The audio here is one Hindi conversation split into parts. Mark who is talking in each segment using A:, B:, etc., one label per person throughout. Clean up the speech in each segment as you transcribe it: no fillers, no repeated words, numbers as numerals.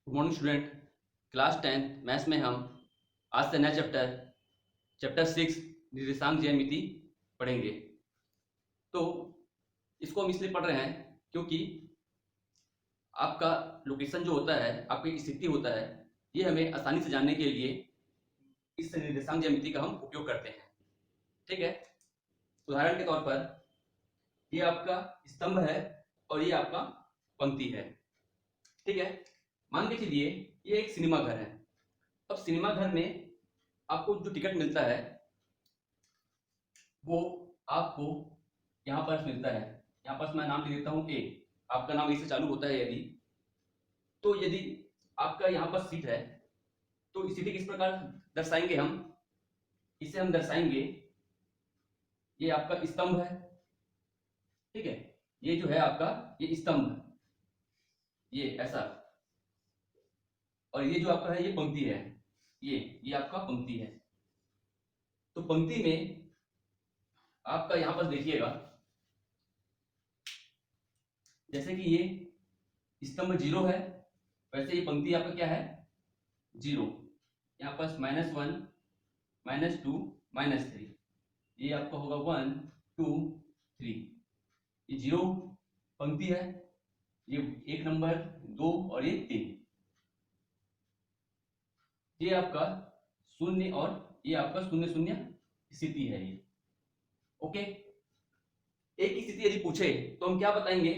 A: Good morning student. Class 10 maths में हम आज से नया चैप्टर 6 निर्देशांक ज्यामिति पढ़ेंगे। तो इसको हम इसलिए पढ़ रहे हैं क्योंकि आपका लोकेशन जो होता है, आपकी स्थिति होता है, ये हमें आसानी से जानने के लिए इस निर्देशांक ज्यामिति का हम उपयोग करते हैं। ठीक है, उदाहरण के तौर पर ये आपका स्तंभ है और ये आपका पंक्ति है। ठीक है, मान के चलिए ये एक सिनेमा घर है। अब सिनेमा घर में आपको जो टिकट मिलता है वो आपको यहाँ पर मिलता है। यहाँ पर मैं नाम लिख देता हूँ ए। आपका नाम ए से चालू होता है। यदि आपका यहाँ पर सीट है तो स्थिति किस प्रकार दर्शाएंगे हम? इसे हम दर्शाएंगे, ये आपका स्तंभ है। ठीक है, ये जो है आपका ये स्तंभ, ये ऐसा, और ये जो आपका है ये पंक्ति है। ये आपका पंक्ति है। तो पंक्ति में आपका यहां पर देखिएगा, जैसे कि ये स्तंभ 0 है, वैसे ये पंक्ति आपका क्या है? 0। यहाँ पर -1 -2 -3, ये आपका होगा 1 2 3। ये 0 पंक्ति है, ये 1 नंबर 2 और ये 3। ये आपका 0 और ये आपका 0 0 स्थिति है ये। ओके, एक की स्थिति यदि पूछे तो हम क्या बताएंगे?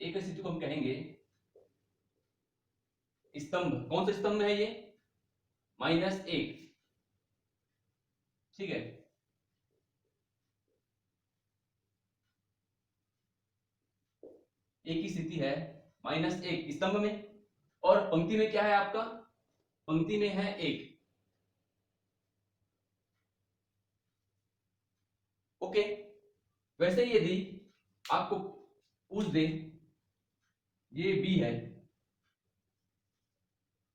A: एक स्थिति को हम कहेंगे स्तंभ। कौन सा स्तंभ है ये? -1। ठीक है, एक की स्थिति है -1 स्तंभ में, और पंक्ति में क्या है आपका? पंक्ति में है 1। ओके, वैसे ही यदि आपको पूछ दे ये बी है,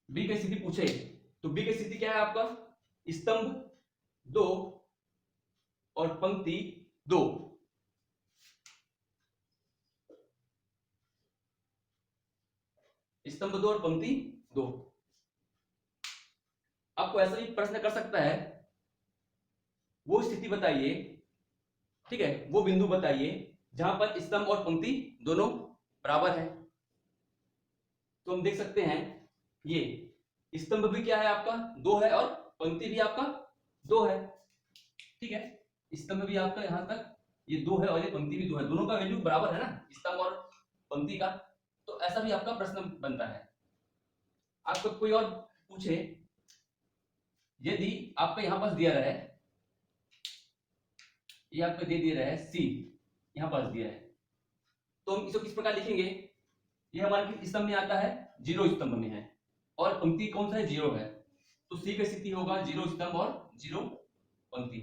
A: बी की स्थिति पूछे तो बी की स्थिति क्या है आपका? स्तंभ 2 और पंक्ति 2। स्तंभ 2 और पंक्ति 2। आपको ऐसा भी प्रश्न कर सकता है, वो स्थिति बताइए, ठीक है, वो बिंदु बताइए जहां पर स्तंभ और पंक्ति दोनों बराबर है। तो हम देख सकते हैं ये स्तंभ भी क्या है आपका? 2 है और पंक्ति भी आपका 2 है। ठीक है, स्तंभ भी आपका यहां तक ये 2 है और ये पंक्ति भी 2 है, दोनों का वैल्यू बराबर है ना, स्तंभ और पंक्ति का। तो ऐसा भी आपका प्रश्न बनता है। आपको कोई और पूछे, यदि आपका यहां पास दिया रहे, ये आपको दे दिया है सी, यहां पास दिया है, तो हम इसको किस प्रकार लिखेंगे? ये हमारे किस स्तंभ में आता है? 0 स्तंभ में है, और पंक्ति कौन सा है? 0 है। तो सी की स्थिति होगा 0 स्तंभ और 0 पंक्ति।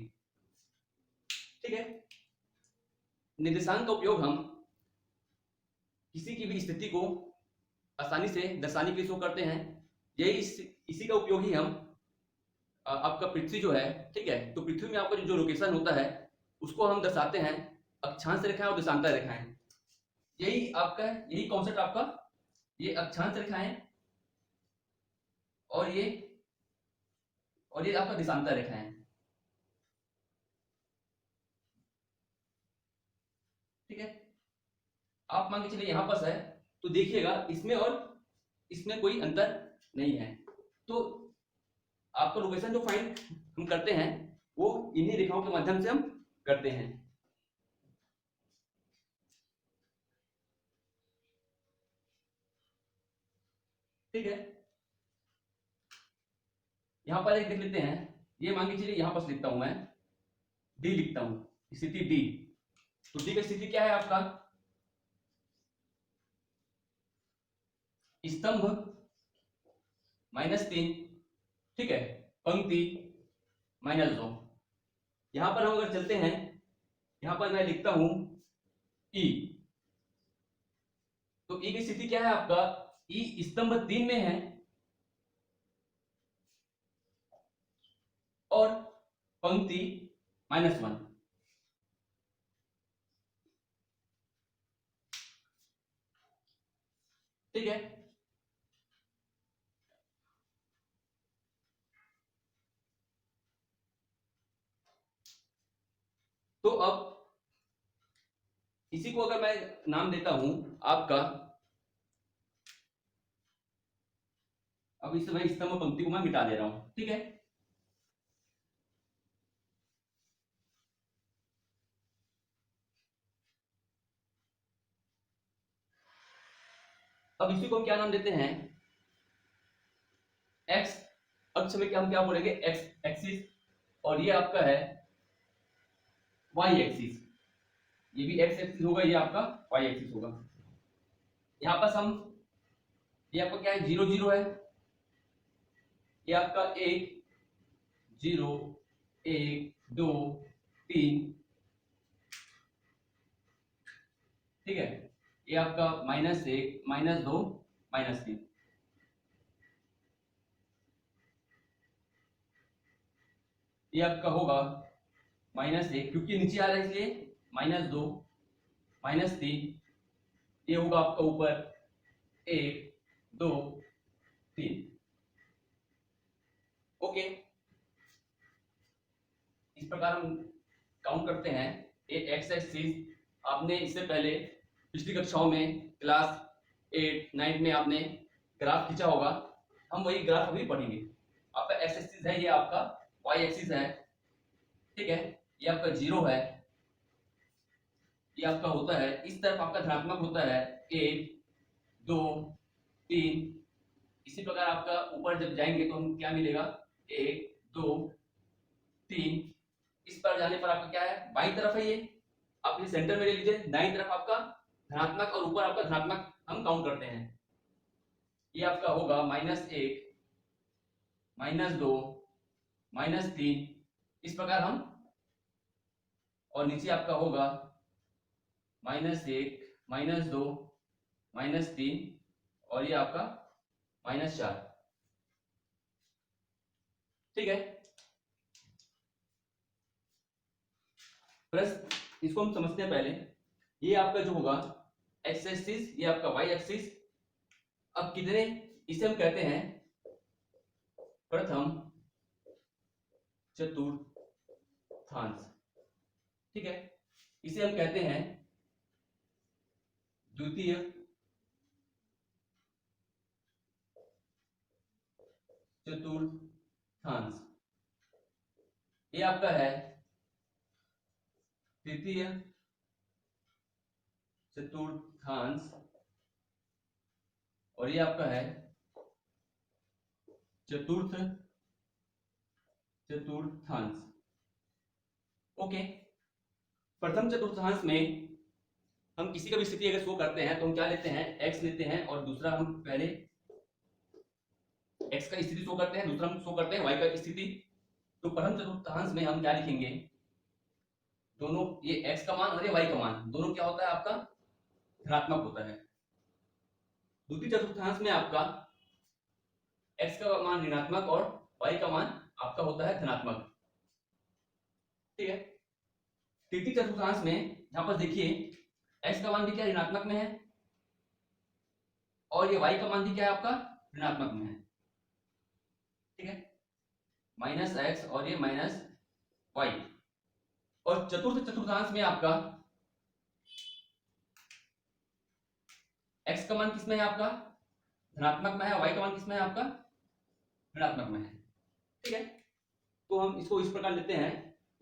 A: ठीक है, निर्देशांक का उपयोग हम किसी की भी स्थिति को आसानी से दर्शाने के लिए करते हैं। यही इसी का उपयोग ही हम आपका पृथ्वी जो है, ठीक है, तो पृथ्वी में आपका जो लोकेशन होता है उसको हम दर्शाते हैं अक्षांश रेखाएं और देशांतर रेखाएं। यही आपका, यही कॉन्सेप्ट आपका, ये अक्षांश रेखाएं और ये आपका देशांतर रेखाएं। ठीक है, आप मान के चलिए यहां पर है, तो देखिएगा इसमें और इसमें कोई अंतर नहीं है। तो आपका लोकेशन जो फाइंड हम करते हैं वो इन्हीं रेखाओं के माध्यम से हम करते हैं। ठीक है, यहां पर एक देख लेते हैं, ये मान के चलिए यहां पर लिखता हूं मैं डी, लिखता हूं स्थिति डी। तो डी की स्थिति क्या है आपका? स्तंभ -3, ठीक है, पंक्ति -2। यहां पर हम अगर चलते हैं, यहां पर मैं लिखता हूं ई। तो ई की स्थिति क्या है आपका? ई स्तंभ 3 में है और पंक्ति -1। ठीक है। तो अब इसी को अगर मैं नाम देता हूं आपका, अब इस समय स्तंभ पंक्ति को मैं मिटा दे रहा हूं, ठीक है। अब इसी को हम क्या नाम देते हैं, एक्स अक्ष में क्या हम क्या बोलेंगे, एक्स एक्सिस, और ये आपका है वाई एक्सिस, ये भी एक्स एक्सिस होगा, ये आपका वाई एक्सिस होगा। यहां पर हम, ये आपका क्या है, 0 0 है, ये आपका 1 0 1 2 3, ठीक है। ये आपका -1 -2 -3, ये आपका होगा -1 क्योंकि नीचे आ रहा है इसलिए, -2 -3, ये होगा आपका ऊपर 1 2 3। ओके, इस प्रकार हम काउंट करते हैं। ये एक्स एक्सिस आपने इससे पहले पिछली कक्षाओं में क्लास 8 9 में आपने ग्राफ खींचा होगा, हम वही ग्राफ अभी पढ़ेंगे। आपका एक्स एक्सिस है, ये आपका वाई एक्सिस है, ठीक है। ये आपका 0 है, ये आपका होता है इस तरफ आपका धनात्मक होता है 1 2 3। इसी प्रकार आपका ऊपर जब जाएंगे तो हम क्या मिलेगा, 1 2 3। इस पर जाने पर आपका क्या है, बाईं तरफ है, ये आप इसे सेंटर में ले लीजिए, दाईं तरफ आपका धनात्मक और ऊपर आपका धनात्मक हम काउंट करते हैं। ये आपका होगा -1 -2 -3, इस प्रकार हम, और नीचे आपका होगा -1 -2 -3, और ये आपका -4, ठीक है। प्लस इसको हम समझते हैं पहले। ये आपका जो होगा एक्स एक्सिस, ये आपका वाई एक्सिस। अब कितने, इसे हम कहते हैं प्रथम चतुर्थांश, ठीक है। इसे हम कहते हैं द्वितीय चतुर्थांश, ये आपका है तृतीय चतुर्थांश, और ये आपका है चतुर्थ चतुर्थांश। ओके, प्रथम चतुर्थांश में हम किसी का भी स्थिति अगर शो करते हैं तो हम क्या लेते हैं, एक्स लेते हैं, और दूसरा हम पहले एक्स का स्थिति शो करते हैं, दूसरा हम शो करते हैं वाई का स्थिति। तो प्रथम चतुर्थांश में हम क्या लिखेंगे, दोनों, ये एक्स का मान और ये वाई का मान दोनों क्या होता है आपका, धनात्मक होता है। द्वितीय चतुर्थांश में आपका एक्स का मान ऋणात्मक और वाई का मान आपका होता है धनात्मक, ठीक है। तृतीय चतुर्थांश में यहां पर देखिए एक्स का मान भी क्या ऋणात्मक में है, और ये वाई का मान भी क्या है आपका ऋणात्मक में है, ठीक है, -x और ये -y। और चतुर्थ चतुर्थांश में आपका x का मान किसमें है आपका धनात्मक में है, y का मान किसमें है आपका ऋणात्मक में है, ठीक है। तो हम इसको इस प्रकार लेते हैं,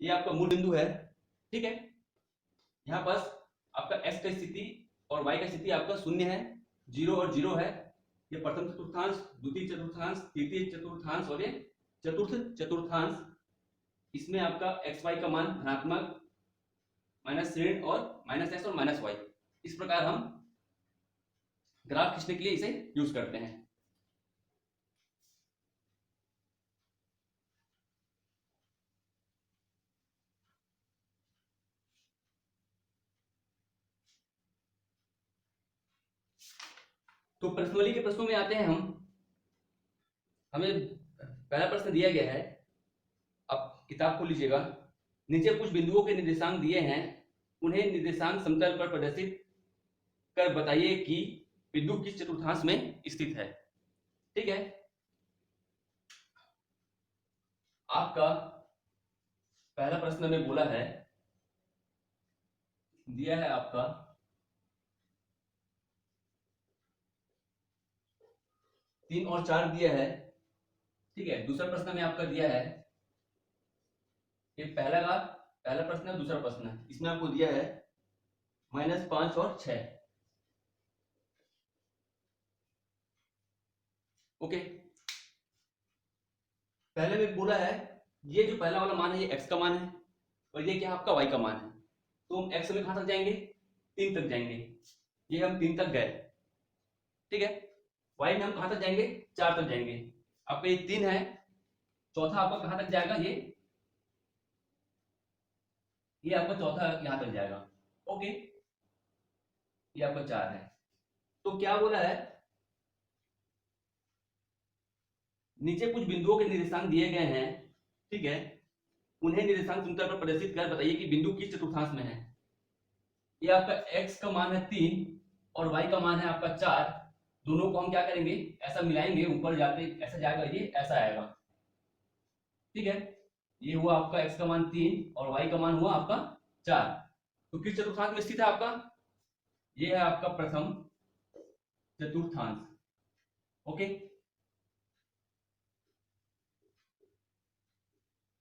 A: ये आपका मूल बिंदु है, ठीक है। यहाँ पर आपका x का स्थिति और y का स्थिति आपका 0 है, 0 और 0 है। ये प्रथम चतुर्थांश, द्वितीय चतुर्थांश, तृतीय चतुर्थांश और ये चतुर्थ चतुर्थांश। इसमें आपका एक्स वाई का मान धनात्मक, माइनस ऋण और -x और -y। इस प्रकार हम ग्राफ खींचने के लिए इसे यूज करते हैं। तो प्रश्नोली के प्रश्नों में आते हैं हम। हमें पहला प्रश्न दिया गया है, आप किताब को लीजिएगा। नीचे कुछ बिंदुओं के निर्देशांक दिए हैं, उन्हें निर्देशांक समतल पर प्रदर्शित कर बताइए कि बिंदु किस चतुर्थांश में स्थित है। ठीक है, आपका पहला प्रश्न में बोला है, दिया है आपका 3 और 4 दिया है। ठीक है, दूसरा प्रश्न में आपका दिया है, ये पहला प्रश्न है, दूसरा प्रश्न है, इसमें आपको दिया है -5 और 6। ओके, पहले में बोला है ये जो पहला वाला मान है ये x का मान है और ये क्या आपका y का मान है। तो हम x में कहां तक जाएंगे, 3 तक जाएंगे, ये हम 3 तक गए। ठीक है, y में हम कहां तक जाएंगे, 4 तक जाएंगे। आपका ये 3 है, चौथा आपका कहां तक जाएगा, ये आपका चौथा यहां तक जाएगा। ओके, ये आपका 4 है। तो क्या बोला है, नीचे कुछ बिंदुओं के निर्देशांक दिए गए हैं। ठीक है, उन्हें निर्देशांक चुनकर पर प्रदर्शित कर बताइए कि बिंदु किस चतुर्थांश में है। ये आपका x का मान है 3 और y का मान है आपका 4। दोनों को हम क्या करेंगे, ऐसा मिलाएंगे, ऊपर जाते ऐसा जाएगा, ये ऐसा आएगा। ठीक है, ये हुआ आपका x का मान 3 और y का मान हुआ आपका 4। तो किस चतुर्थांश में स्थित है आपका, ये है आपका प्रथम चतुर्थांश। ओके,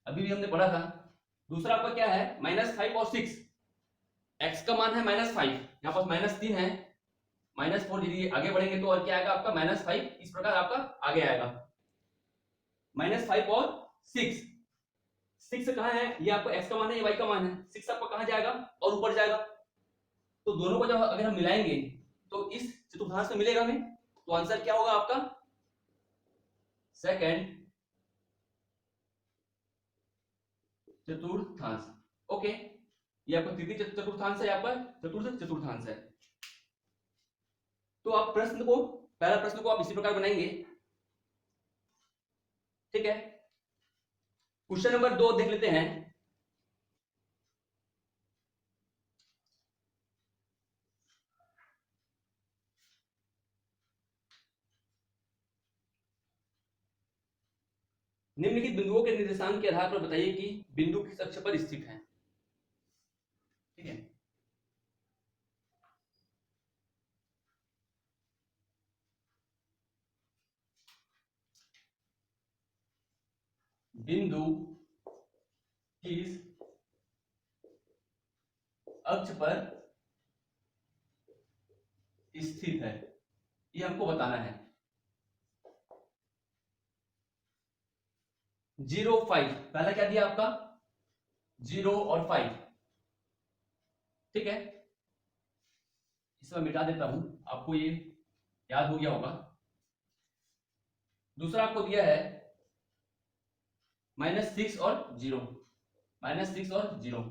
A: अभी भी हमने पढ़ा था। दूसरा आपका क्या है, -5 और 6। x का मान है -5, यहाँ पास -3 है, -4, यदि आगे बढ़ेंगे तो और क्या आएगा आपका -5, इस प्रकार आपका आगे आएगा। -5 और 6, 6 कहाँ है, ये आपका x का मान है, ये y का मान है। 6 आपका कहाँ जाएगा और ऊपर जाएगा। तो दोनों को जब अगर हम मिलाएंगे तो इस चतुर्थांश में मिलेगा हमें। तो आंसर क्या होगा आपका, सेकंड चतुर्थांश। ओके, ये आपका तृतीय चतुर्थांश है, आपका चतुर्थ चतुर्थांश है। तो आप पहला प्रश्न को आप इसी प्रकार बनाएंगे। ठीक है, क्वेश्चन नंबर 2 देख लेते हैं। निम्नलिखित बिंदुओं के निर्देशांक के आधार पर बताइए कि बिंदु किस अक्ष पर स्थित है। ठीक है, बिंदु किस अक्ष पर स्थित है, ये हमको बताना है। 0, 5, पहला क्या दिया आपका, 0 और 5। ठीक है, इसमें मिटा देता हूं, आपको ये याद हो गया होगा। दूसरा आपको दिया है -6 और 0, -6 और 0।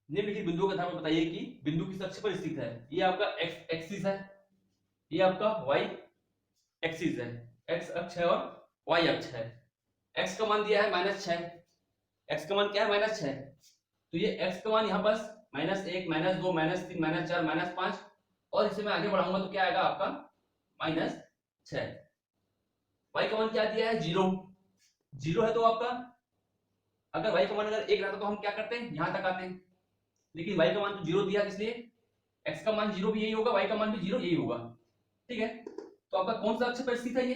A: निम्नलिखित बिंदुओं के आधार पर बताइए कि बिंदु किस अक्ष पर स्थित है। ये आपका x एक्सिस है, ये आपका y एक्सिस है, x अक्ष है और y अक्ष है। x का मान दिया है -6, x का मान क्या है, -6। तो ये x का मान यहाँ पास -1, -2, -3, -4, -5 और इसे मैं आगे बढ़ाऊंगा तो क्या आएगा आपका -6। y का मान क्या दिया है, 0, 0 है। तो आपका अगर y का मान अगर 1 रहता तो हम क्या करते हैं, यहां तक आते हैं, लेकिन y का मान तो 0 दिया, इसलिए x का मान 0 भी यही होगा, y का मान भी 0 यही होगा। ठीक है, तो आपका कौन सा अक्ष पर स्थित है, ये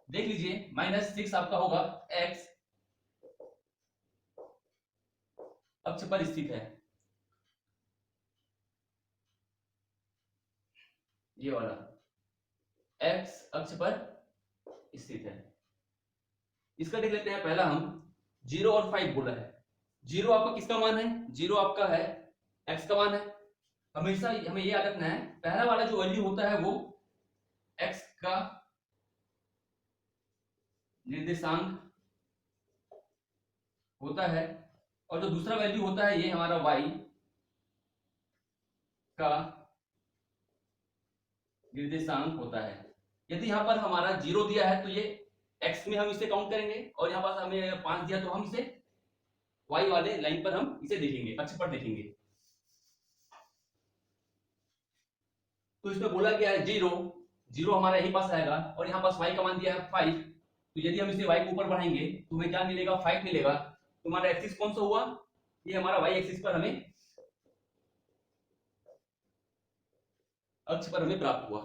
A: देख लीजिए। -6 आपका होगा x अक्ष पर स्थित है, ये वाला x अक्ष पर स्थित है। इसका देख लेते हैं। पहला हम 0 और 5 बोला है। 0 आपका किसका मान है, 0 आपका है x का मान है। हमेशा हमें ये याद रखना है, पहला वाला जो वैल्यू होता है वो x का निर्देशांक होता है और जो दूसरा वैल्यू होता है ये हमारा y का निर्देशांक होता है। यदि यहाँ पर हमारा 0 दिया है तो ये x में हम इसे काउंट करेंगे और यहाँ पास हमें 5 दिया तो हम इसे y वाले लाइन पर हम इसे देखेंगे, अक्ष पर देखेंगे। तो इसमें बोला गया है 0, 0 हमारा यही पास आएगा और यहाँ पास y का मान दिया है 5। तो यदि हम इसे y को ऊपर बढ़ाएंगे तो हमें क्या मिलेगा, 5 मिलेगा। तो हमारा एक्सिस कौन सा हुआ, ये हमारा y एक्सिस पर हमें अक्ष पर हमें प्राप्त हुआ।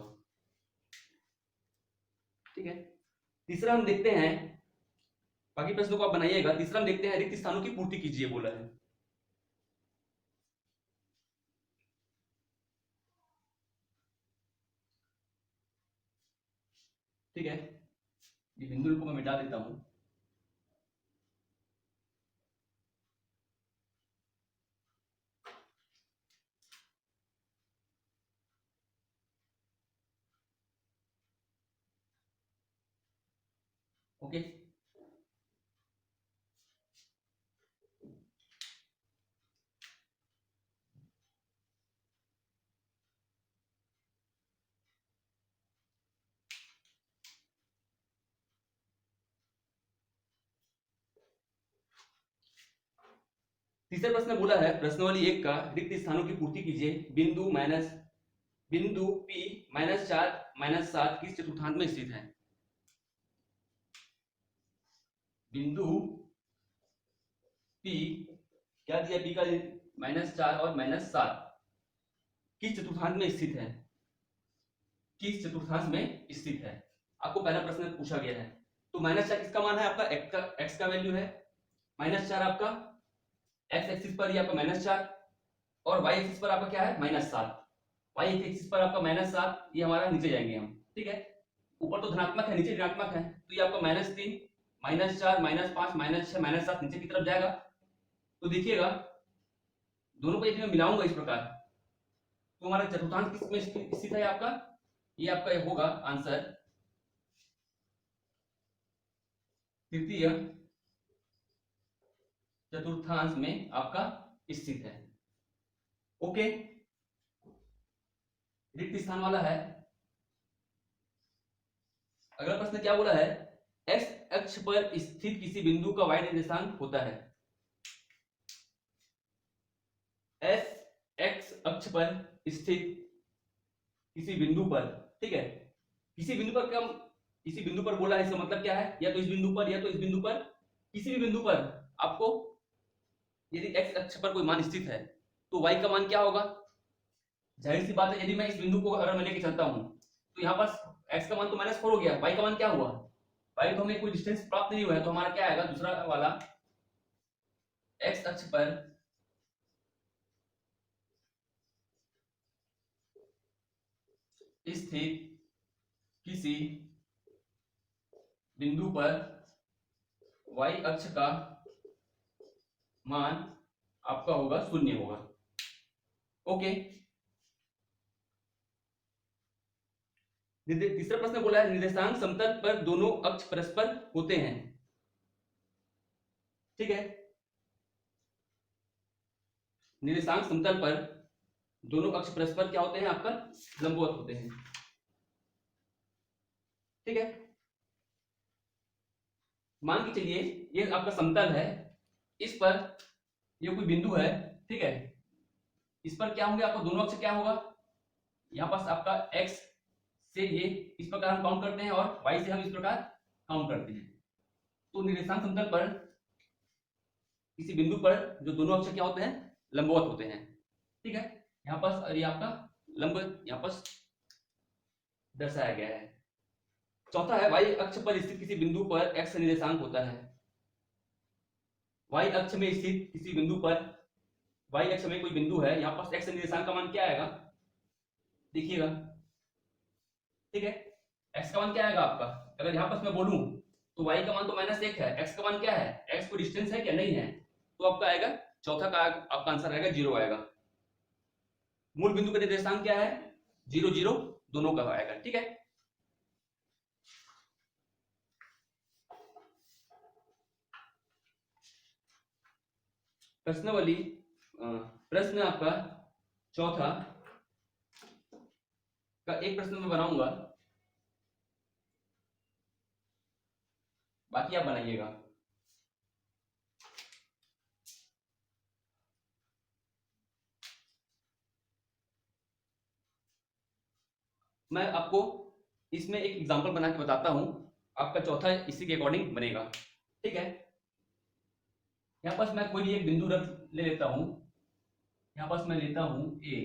A: ठीक है, तीसरा हम देखते हैं, बाकी प्रश्नों को आप बनाइएगा। तीसरा हम देखते हैं रिक्त स्थानों की पूर्ति कीजिए बोला है। ठीक है, ये बिंदु को मैं मिटा देता हूं। ओके, तीसरा प्रश्न बोला है प्रश्नावली 1 का रिक्त स्थानों की पूर्ति कीजिए। बिंदु P -4 -7 किस चतुर्थांश में स्थित है। बिंदु P क्या दिया, P का -4 और -7 किस चतुर्थांश में स्थित है, किस चतुर्थांश में स्थित है, आपको पहला प्रश्न पूछा गया है। तो -4 किसका मान है, आपका x का वैल्यू है। -4 आपका x एक्सिस पर ये आपका -4 और y एक्सिस पर आपका क्या है, -7। y एक्सिस पर आपका -7, ये हमारा नीचे जाएंगे हम। ठीक है, ऊपर तो धनात्मक है, नीचे ऋणात्मक है, तो ये आपका -3 -4 -5 -6 -7 नीचे की तरफ जाएगा। तो देखिएगा दोनों को यदि मैं मिलाऊंगा इस प्रकार तो हमारा चतुर्थांश किस में स्थित है आपका, ये आपका होगा आंसर तृतीय चतुर्थांश में आपका स्थित है। ओके, रिक्त स्थान वाला है। अगला प्रश्न क्या बोला है, एक्स अक्ष पर स्थित किसी बिंदु का y निर्देशांक होता है। एक्स अक्ष पर स्थित किसी बिंदु पर, ठीक है, किसी बिंदु पर कम, किसी बिंदु पर बोला है, इसका मतलब क्या है, या तो इस बिंदु पर या तो इस बिंदु पर, किसी भी बिंदु पर आपको यदि एक्स अक्ष पर कोई मान स्थित है तो y का मान क्या होगा। जाहिर सी बात है, यदि मैं इस बिंदु को अगर मैं लेके चलता हूं तो यहाँ पास x का मान तो -4 हो गया, y का मान क्या हुआ, y तो हमें कोई डिस्टेंस प्राप्त नहीं हुआ है, तो हमारा क्या आएगा दूसरा वाला, x अक्ष पर स्थित किसी बिंदु पर y अक्ष का मान आपका होगा 0 होगा। ओके, तीसरा प्रश्न बोला है निर्देशांक समतल पर दोनों अक्ष परस्पर होते हैं। ठीक है, निर्देशांक समतल पर दोनों अक्ष परस्पर क्या होते हैं, आपका लंबवत होते हैं। ठीक है, मान के चलिए ये आपका समतल है, इस पर ये कोई बिंदु है। ठीक है, इस पर क्या होंगे आपका दोनों अक्ष क्या होगा, यहाँ पास आपका x से ये इस प्रकार हम काउंट करते हैं और y से हम इस प्रकार काउंट करते हैं। तो निर्देशांक समतल पर किसी बिंदु पर जो दोनों अक्ष क्या होते हैं, लंबवत होते हैं। ठीक है, यहाँ पास और ये आपका लंब यहाँ पास दर्शाया गया है। चौथा है y अक्ष पर स्थित किसी बिंदु पर x निर्देशांक होता है। y अक्ष में स्थित किसी बिंदु पर, y अक्ष में कोई बिंदु है, यहाँ पास x निर्देशांक का मान क्या आएगा, देखिएगा। ठीक है, x का मान क्या आएगा आपका, अगर यहाँ पास मैं बोलूं तो y का मान तो -1 है, x का मान क्या है, x को डिस्टेंस है क्या, नहीं है, तो आपका आएगा चौथा का आपका आंसर आएगा 0 आएगा। मूल बिंदु का निर्देशांक क्या है, 0 0 दोनों का आएगा। ठीक है, प्रश्नावली प्रश्न आपका चौथा का एक प्रश्न मैं बनाऊंगा, बाकी आप बनाइएगा। मैं आपको इसमें एक एग्जांपल बना के बताता हूं, आपका चौथा इसी के अकॉर्डिंग बनेगा। ठीक है, यहाँ पास मैं कोई एक बिंदु रख ले लेता हूं, यहाँ पास मैं लेता हूं ए।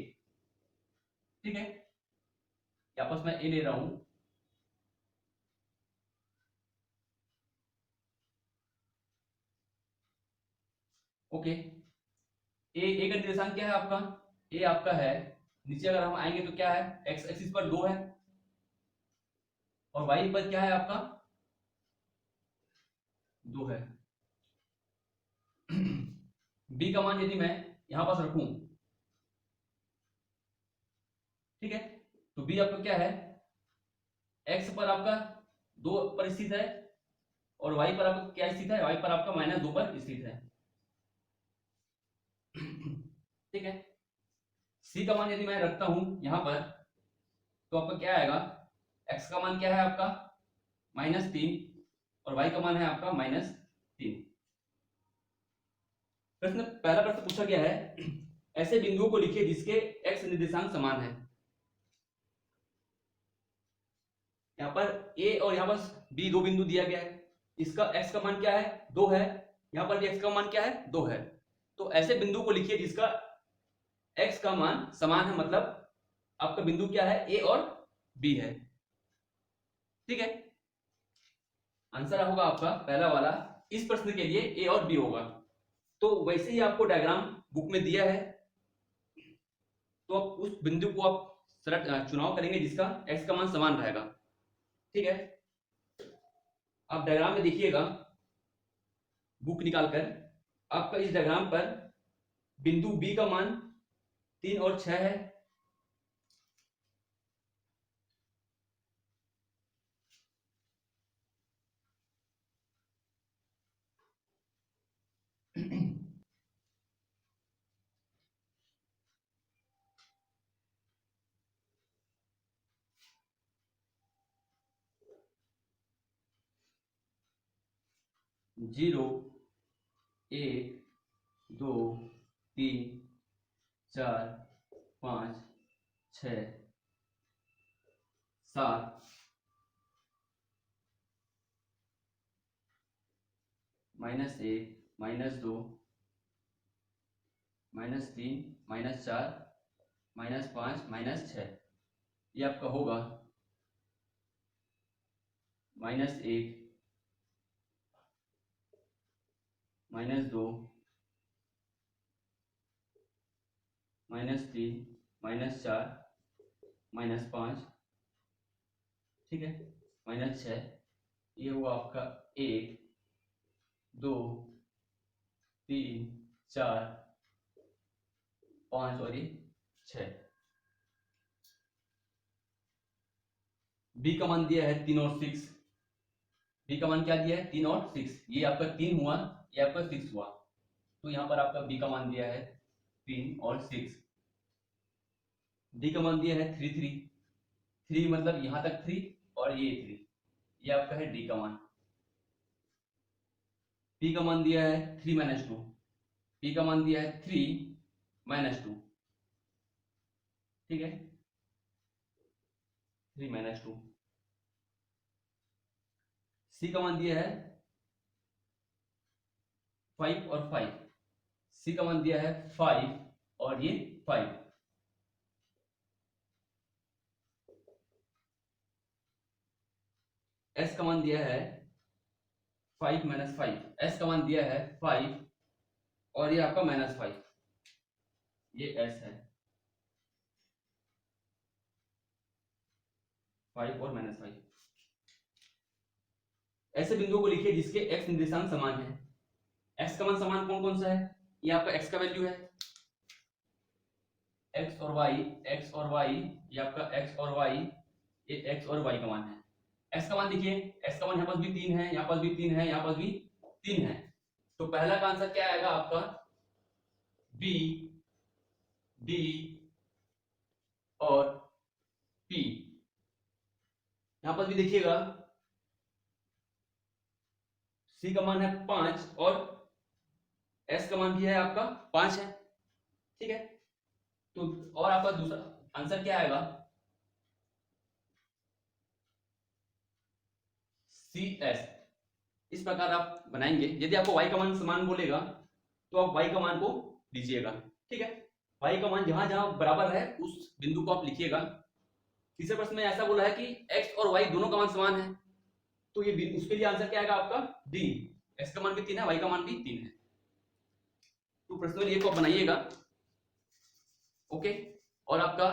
A: ठीक है, यहाँ पास मैं ए ले रहा हूं। ओके, ए का निर्देशांक क्या है आपका? ए आपका है, नीचे अगर हम आएंगे तो क्या है, एक्स एक्सिस पर 2 है और वाई पर क्या है आपका 2 है। बी का मान यदि मैं यहां पास रखूं, ठीक है, तो बी आपका क्या है, एक्स पर आपका 2 पर स्थित है और वाई पर आपका क्या स्थित है, वाई पर आपका -2 पर स्थित है। ठीक है, सी का मान यदि मैं रखता हूं यहां पर, तो आपका क्या आएगा, एक्स का मान क्या है आपका -3 और वाई का मान है आपका -3। पहला प्रश्न पूछा गया है, ऐसे बिंदुओं को लिखिए जिसके एक्स निर्देशांक समान है। यहाँ पर ए और यहाँ पर बी 2 बिंदु दिया गया है, इसका एक्स का मान क्या है 2 है, यहाँ पर भी एक्स का मान क्या है 2 है। तो ऐसे बिंदु को लिखिए जिसका एक्स का मान समान है, मतलब आपका बिंदु क्या है, ए और बी है। ठीक है, आंसर होगा आपका पहला वाला, इस प्रश्न के लिए ए और बी होगा। तो वैसे ही आपको डायग्राम बुक में दिया है, तो आप उस बिंदु को आप चुनाव करेंगे जिसका एक्स का मान समान रहेगा। ठीक है, आप डायग्राम में देखिएगा बुक निकालकर, आपका इस डायग्राम पर बिंदु बी का मान 3 और 6 है, जीरो 1 2 3 4 5 6 7 -1 -2 -3 -4 -5 -6, ये आपका होगा -1 -2 -3 -4 -5, ठीक है, -6, ये हुआ आपका 1 2 3 4 5 और ये 6। बी का मान दिया है 3 और 6, बी का मान क्या दिया है 3 और 6, ये आपका 3 हुआ, ये आपका 6 हुआ, तो यहाँ पर आपका बी का मान दिया है 3 और 6। डी का मान दिया है 3 3 3, मतलब यहां तक 3 और ये 3, ये आपका है डी का मान। पी का मान दिया है 3 -2, पी का मान दिया है 3 -2, ठीक है, 3 -2। सी का मान दिया है 5 और 5, सी का मान दिया है 5 और ये 5। एस का मान दिया है 5 -5, एस का मान दिया है 5 और ये आपका -5, ये एस है 5 और -5। ऐसे बिंदुओं को लिखिए जिसके एक्स निर्देशांक समान है। एक्स का मान समान कौन कौन सा है, ये आपका एक्स का वैल्यू है, एक्स और वाई, एक्स और वाई, ये आपका एक्स और वाई, ये एक्स और वाई का मान है। एक्स का मान देखिए, एक्स का मान यहाँ पास भी 3 है, यहाँ पास भी 3 है, यहाँ पास भी 3 है, तो पहला का आंसर क्या आएगा आपका बी, डी और पी। यहां पर भी देखिएगा सी का मान है 5 और एस का मान भी है आपका 5 है, ठीक है, तो और आपका दूसरा आंसर क्या आएगा, CS। इस प्रकार आप बनाएंगे। यदि आपको y का मान समान बोलेगा तो आप y का मान को लीजिएगा, ठीक है। y का मान जहां जहां बराबर है उस बिंदु को आप लिखिएगा। तीसरे प्रश्न में ऐसा बोला है कि x और y दोनों का मान समान है, तो ये उसके लिए आंसर क्या आएगा आपका D। x का मान भी 3 है, y का मान भी 3 है। तो प्रश्न नंबर 1 को आप बनाइएगा, ओके। और आपका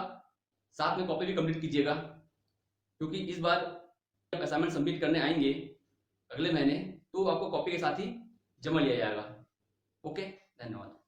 A: साथ में कॉपी भी कंप्लीट कीजिएगा, क्योंकि इस बार जब असाइनमेंट सबमिट करने आएंगे अगले महीने तो आपको कॉपी के साथ ही जमा लिया जाएगा। ओके, धन्यवाद।